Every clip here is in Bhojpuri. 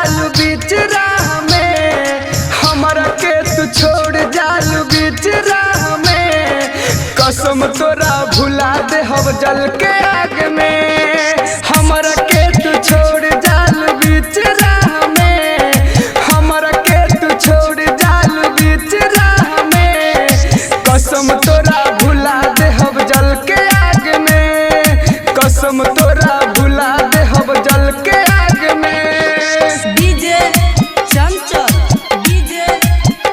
जालू बीच राह में, हमरा के तू छोड़ जालू बीच राह में। कसम तोरा भुला दे हम जल के आग में, हमरा के तू छोड़ जालू बीच राह में, हमरा के तू छोड़ जालू बीच राह में। कसम तोरा भुला दे हम जल के आग में, कसम तोरा भुला दे हम जल के आग में। डीजे चंचल, डीजे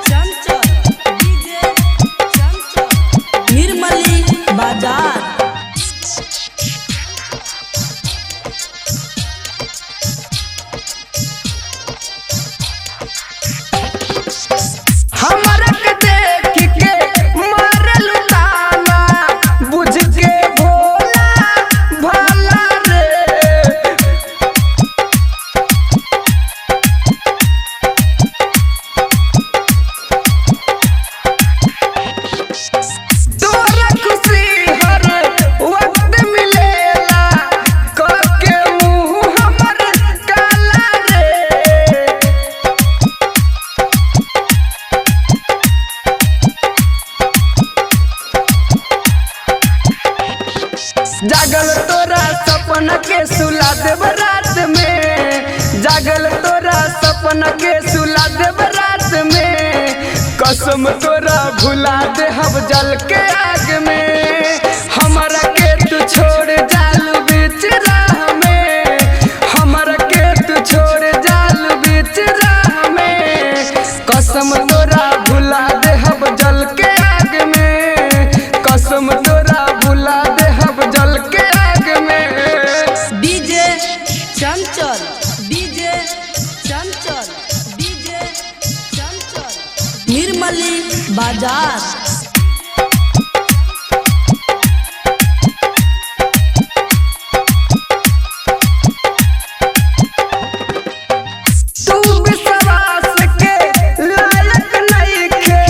चंचल, डीजे चंचल, निर्मली बाजार। हमरा के देख के मारलू ताना, बुझ के भोला भाला रे। तोरा खुशी हर वक्त मिलेला, करके मुँह हमर काला रे। जागल तोरा सपना के सुला देव रात में, जागल तोरा सपना के सुला देव रात में। कसम तोरा भुला दे हम जल के आग में, हमरा के तू छोड़ जालू बीच राह में, हमरा के तू छोड़ जालू बीच राह में। कसम तोरा भुला दे हम जल के आग में, कसम तोरा भुला दे हम जल के आग में। डीजे चंचल, डीजे चंचल, डीजे चंचल, निर्मली बाजार। तू विश्वास के लायक नइखे,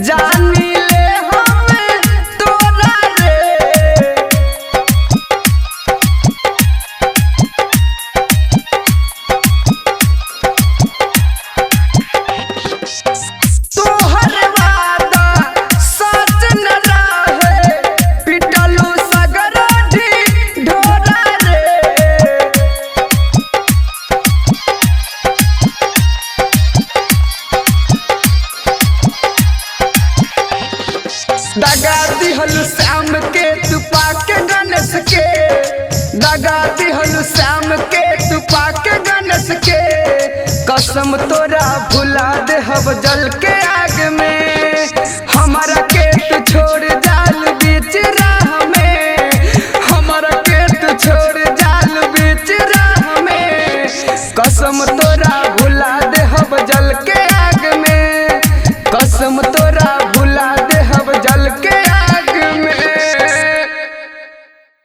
जानी ले हम तोरा रे। तोहर वादा सच न रहे, पिटलू सगरो ढोरा रे। दगा दिहलु श्याम के तू पाके गणेश के, दगा दिहलु श्याम के तू पाके गणेश के। कसम तोरा भुला दे हम जल के आग में।